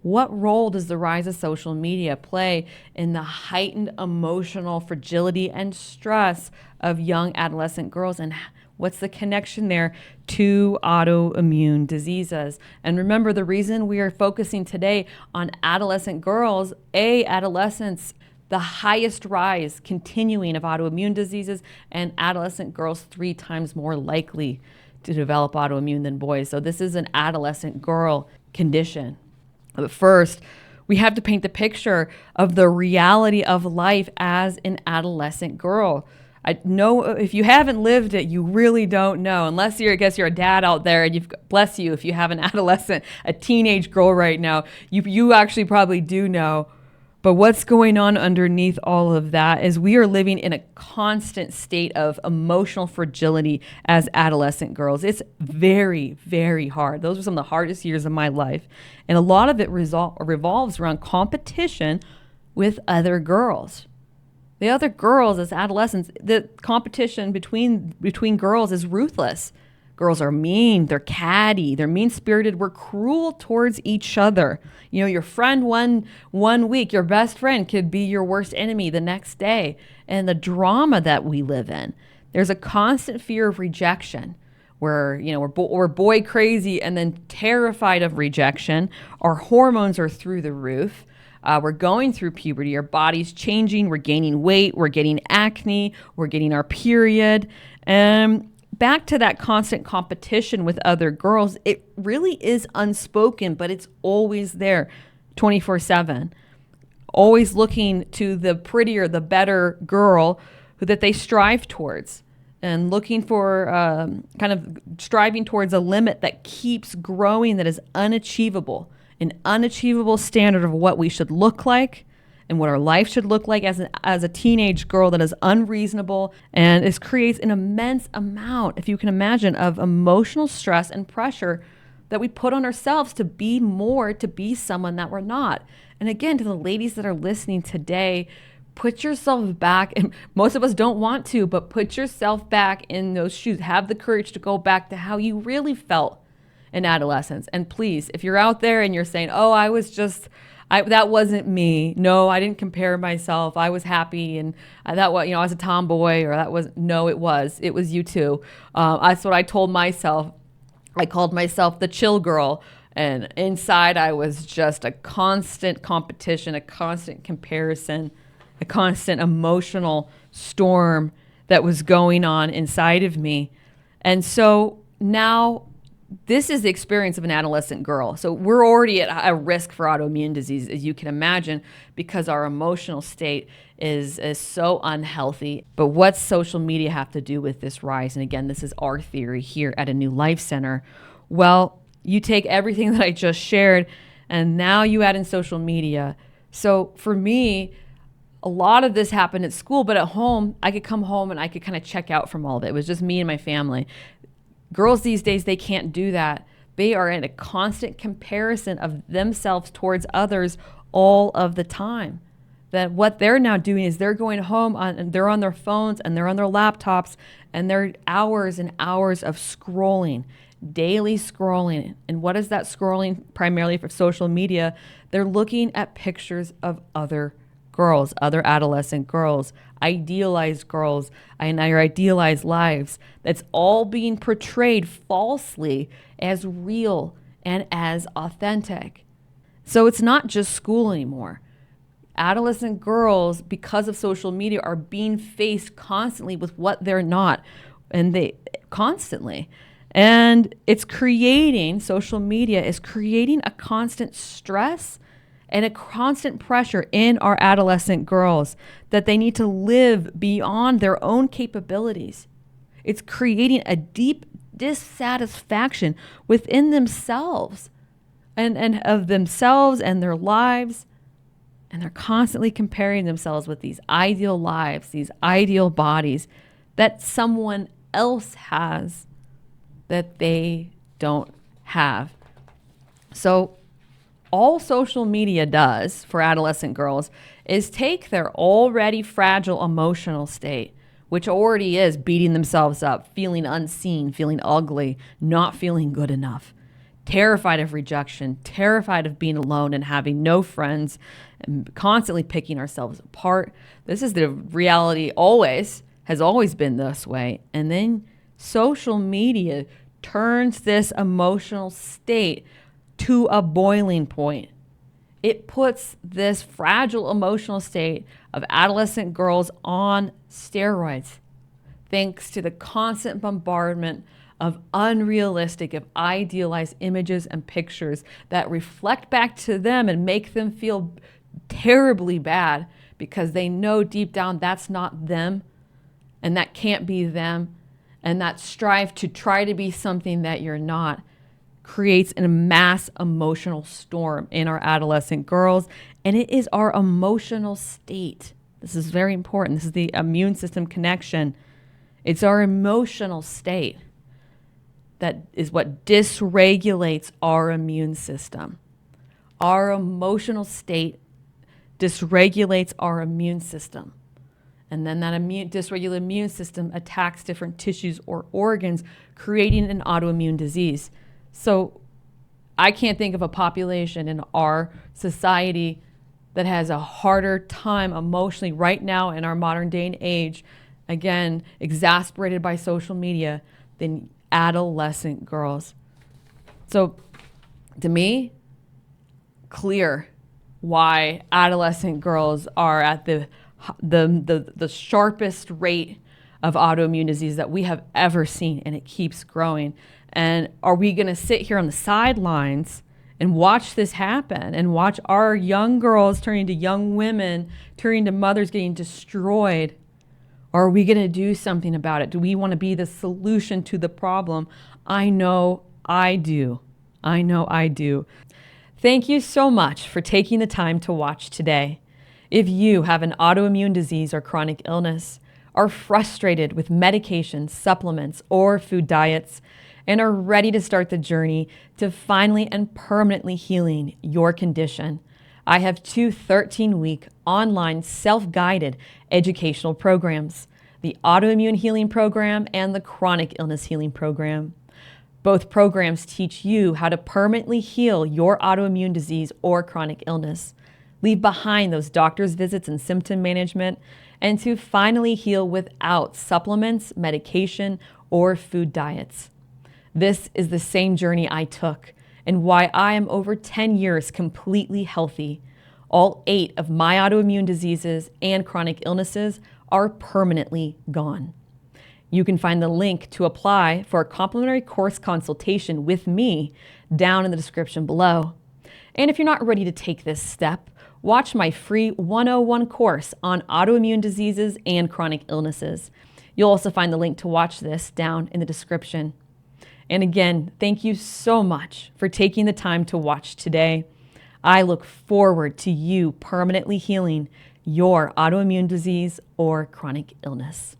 What role does the rise of social media play in the heightened emotional fragility and stress of young adolescent girls? And what's the connection there to autoimmune diseases? And remember, the reason we are focusing today on adolescent girls, adolescents, the highest rise continuing of autoimmune diseases, and adolescent girls 3 times more likely to develop autoimmune than boys. So this is an adolescent girl condition. But first, we have to paint the picture of the reality of life as an adolescent girl. I know if you haven't lived it, you really don't know, unless I guess you're a dad out there and bless you if you have an adolescent, a teenage girl right now, you actually probably do know. But what's going on underneath all of that is we are living in a constant state of emotional fragility as adolescent girls. It's very, very hard. Those are some of the hardest years of my life. And a lot of it revolves around competition with other girls. The other girls as adolescents, the competition between girls is ruthless. Girls are mean, they're catty, they're mean-spirited, we're cruel towards each other. You know, your friend one week, your best friend could be your worst enemy the next day. And the drama that we live in, there's a constant fear of rejection. We're boy crazy and then terrified of rejection. Our hormones are through the roof. We're going through puberty, our body's changing, we're gaining weight, we're getting acne, we're getting our period. Back to that constant competition with other girls, it really is unspoken, but it's always there 24/7. Always looking to the prettier, the better girl that they strive towards, and looking for kind of striving towards a limit that keeps growing, that is unachievable, an unachievable standard of what we should look like and what our life should look like as a teenage girl, that is unreasonable, and it creates an immense amount, if you can imagine, of emotional stress and pressure that we put on ourselves to be more, to be someone that we're not. And again, to the ladies that are listening today, put yourself back, and most of us don't want to, but put yourself back in those shoes. Have the courage to go back to how you really felt in adolescence. And please, if you're out there and you're saying, oh, that wasn't me. No, I didn't compare myself. I was happy, and I was a tomboy, or it was you too. That's what I told myself. I called myself the chill girl, and inside I was just a constant competition, a constant comparison, a constant emotional storm that was going on inside of me. And so now this is the experience of an adolescent girl. So we're already at a risk for autoimmune disease, as you can imagine, because our emotional state is so unhealthy. But what's social media have to do with this rise? And again, this is our theory here at A New Life Center. Well, you take everything that I just shared, and now you add in social media. So for me, a lot of this happened at school, but at home, I could come home and I could kind of check out from all of it. It was just me and my family. Girls these days, they can't do that. They are in a constant comparison of themselves towards others all of the time. That what they're now doing is they're going home and they're on their phones and they're on their laptops, and they're hours and hours of scrolling, daily scrolling. And what is that scrolling primarily for social media? They're looking at pictures of other girls, other adolescent girls, idealized girls, and their idealized lives. That's all being portrayed falsely as real and as authentic. So it's not just school anymore. Adolescent girls, because of social media, are being faced constantly with what they're not, and they constantly. And social media is creating a constant stress and a constant pressure in our adolescent girls that they need to live beyond their own capabilities. It's creating a deep dissatisfaction within themselves and of themselves and their lives. And they're constantly comparing themselves with these ideal lives, these ideal bodies that someone else has that they don't have. So all social media does for adolescent girls is take their already fragile emotional state, which already is beating themselves up, feeling unseen, feeling ugly, not feeling good enough. terrified of rejection, terrified of being alone and having no friends, and constantly picking ourselves apart. This is the reality has always been this way. And then social media turns this emotional state to a boiling point. It puts this fragile emotional state of adolescent girls on steroids, thanks to the constant bombardment of unrealistic, of idealized images and pictures that reflect back to them and make them feel terribly bad because they know deep down that's not them and that can't be them. And that strive to try to be something that you're not creates a mass emotional storm in our adolescent girls. And it is our emotional state. This is very important. This is the immune system connection. It's our emotional state that is what dysregulates our immune system. Our emotional state dysregulates our immune system. And then that dysregulated immune system attacks different tissues or organs, creating an autoimmune disease. So I can't think of a population in our society that has a harder time emotionally right now in our modern day and age, again, exasperated by social media, than adolescent girls. So to me, clear why adolescent girls are at the sharpest rate of autoimmune disease that we have ever seen, and it keeps growing. And are we going to sit here on the sidelines and watch this happen and watch our young girls turning to young women, turning to mothers getting destroyed? Or are we going to do something about it? Do we want to be the solution to the problem? I know I do. I know I do. Thank you so much for taking the time to watch today. If you have an autoimmune disease or chronic illness, are frustrated with medications, supplements, or food diets, and are ready to start the journey to finally and permanently healing your condition, I have 2 13-week online self-guided educational programs, the Autoimmune Healing Program and the Chronic Illness Healing Program. Both programs teach you how to permanently heal your autoimmune disease or chronic illness, leave behind those doctor's visits and symptom management, and to finally heal without supplements, medication, or food diets. This is the same journey I took and why I am over 10 years completely healthy. All 8 of my autoimmune diseases and chronic illnesses are permanently gone. You can find the link to apply for a complimentary course consultation with me down in the description below. And if you're not ready to take this step, watch my free 101 course on autoimmune diseases and chronic illnesses. You'll also find the link to watch this down in the description. And again, thank you so much for taking the time to watch today. I look forward to you permanently healing your autoimmune disease or chronic illness.